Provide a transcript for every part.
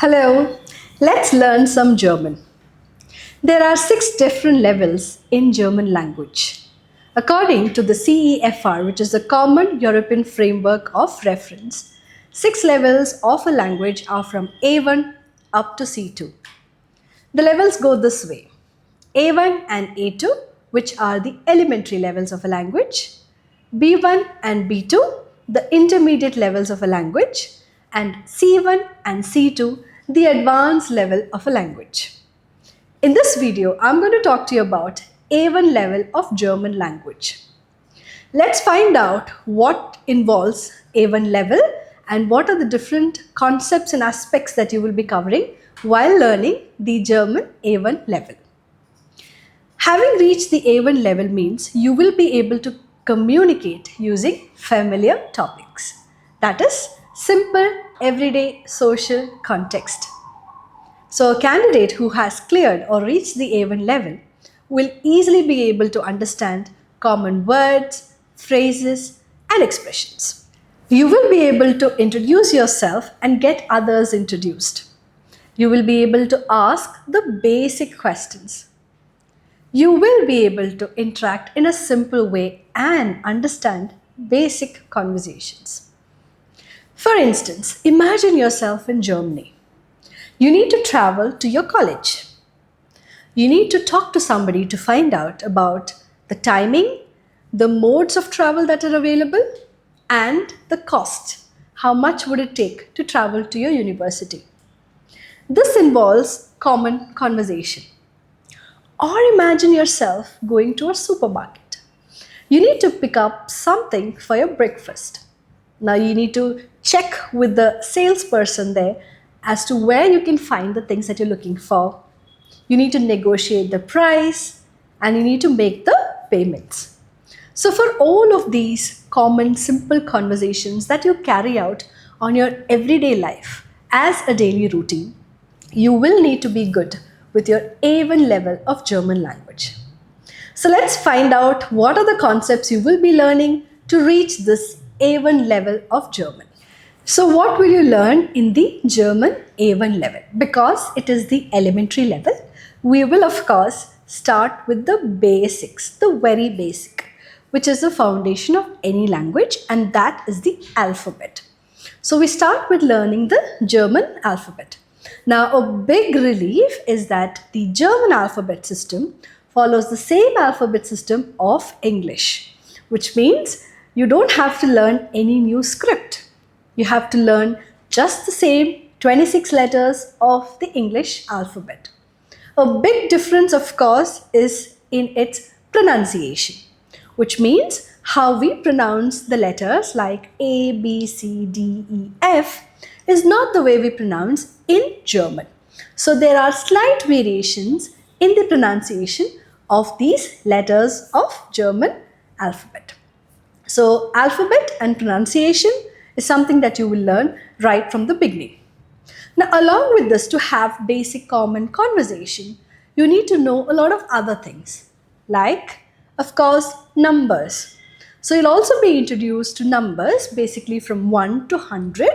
Hello, let's learn some German. There are 6 different levels in German language. According to the CEFR, which is the Common European Framework of Reference, 6 levels of a language are from A1 up to C2. The levels go this way: A1 and A2, which are the elementary levels of a language, B1 and B2, the intermediate levels of a language, and C1 and C2, the advanced level of a language. In this video, I'm going to talk to you about A1 level of German language. Let's find out what involves A1 level and what are the different concepts and aspects that you will be covering while learning the German A1 level. Having reached the A1 level means you will be able to communicate using familiar topics. That is, simple, everyday, social context. So a candidate who has cleared or reached the A1 level will easily be able to understand common words, phrases, and expressions. You will be able to introduce yourself and get others introduced. You will be able to ask the basic questions. You will be able to interact in a simple way and understand basic conversations. For instance, imagine yourself in Germany. You need to travel to your college. You need to talk to somebody to find out about the timing, the modes of travel that are available, and the cost. How much would it take to travel to your university? This involves common conversation. Or imagine yourself going to a supermarket. You need to pick up something for your breakfast. Now you need to check with the salesperson there as to where you can find the things that you're looking for. You need to negotiate the price and you need to make the payments. So for all of these common simple conversations that you carry out on your everyday life as a daily routine, you will need to be good with your A1 level of German language. So let's find out what are the concepts you will be learning to reach this A1 level of German. So what will you learn in the German A1 level? Because it is the elementary level, we will of course start with the basics, the very basic, which is the foundation of any language, and that is the alphabet. So we start with learning the German alphabet. Now, a big relief is that the German alphabet system follows the same alphabet system of English, which means you don't have to learn any new script. You have to learn just the same 26 letters of the English alphabet. A big difference, of course, is in its pronunciation, which means how we pronounce the letters like A, B, C, D, E, F is not the way we pronounce in German. So there are slight variations in the pronunciation of these letters of German alphabet. So alphabet and pronunciation is something that you will learn right from the beginning. Now, along with this, to have basic common conversation, you need to know a lot of other things, like, of course, numbers. So you'll also be introduced to numbers basically from 1 to 100.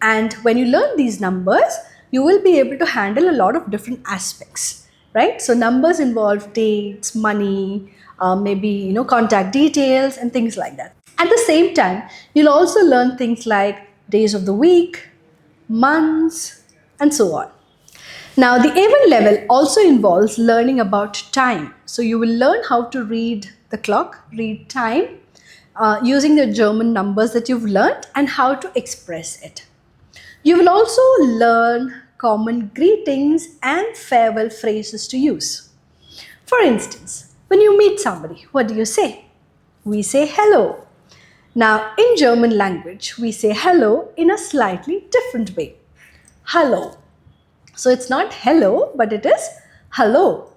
And when you learn these numbers, you will be able to handle a lot of different aspects, right? So numbers involve dates, money, maybe contact details and things like that. At the same time, you'll also learn things like days of the week, months, and so on. Now, the A1 level also involves learning about time. So you will learn how to read the clock, read time, using the German numbers that you've learned and how to express it. You will also learn common greetings and farewell phrases to use. For instance, when you meet somebody, what do you say? We say hello. Now, in German language, we say hello in a slightly different way. Hello. So it's not hello, but it is hello.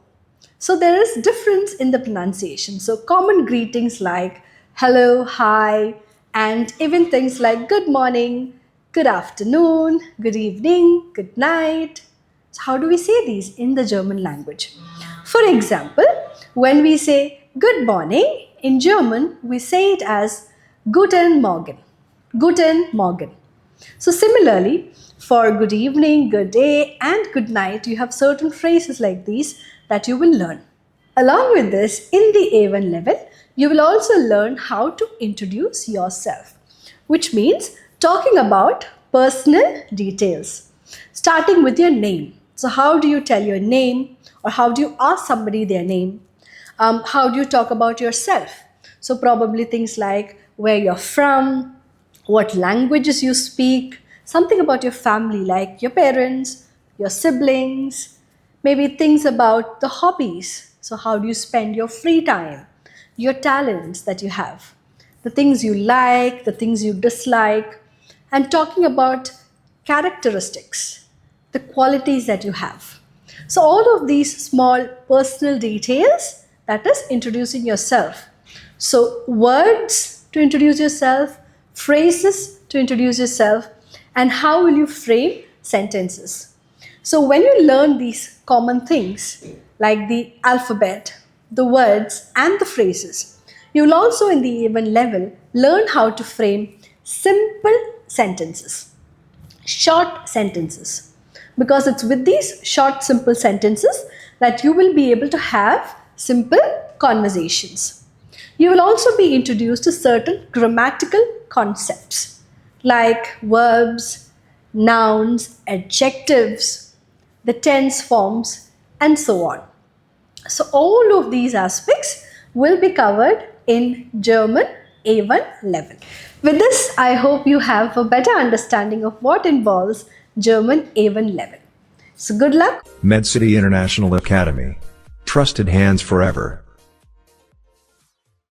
So there is difference in the pronunciation. So common greetings like hello, hi, and even things like good morning, good afternoon, good evening, good night. So how do we say these in the German language? For example, when we say good morning, in German, we say it as Guten Morgen. Guten Morgen. So similarly, For good evening, good day, and good night, you have certain phrases like these that you will learn. Along with this, in the A1 level, you will also learn how to introduce yourself, which means talking about personal details, starting with your name. So, how do you tell your name, or how do you ask somebody their name? How do you talk about yourself? So, probably things like where you're from, what languages you speak, something about your family like your parents, your siblings, maybe things about the hobbies. So, how do you spend your free time, your talents that you have, the things you like, the things you dislike, and talking about characteristics, the qualities that you have. So, all of these small personal details, that is introducing yourself. So, words to introduce yourself, phrases to introduce yourself, and how will you frame sentences. So, when you learn these common things like the alphabet, the words, and the phrases, you will also, in the A1 level, learn how to frame simple sentences, short sentences, because it's with these short, simple sentences that you will be able to have simple conversations. You will also be introduced to certain grammatical concepts like verbs, nouns, adjectives, the tense forms, and so on. So, all of these aspects will be covered in German A1 level. With this, I hope you have a better understanding of what involves German A1 level. So, good luck. Medcity International Academy. Trusted hands forever.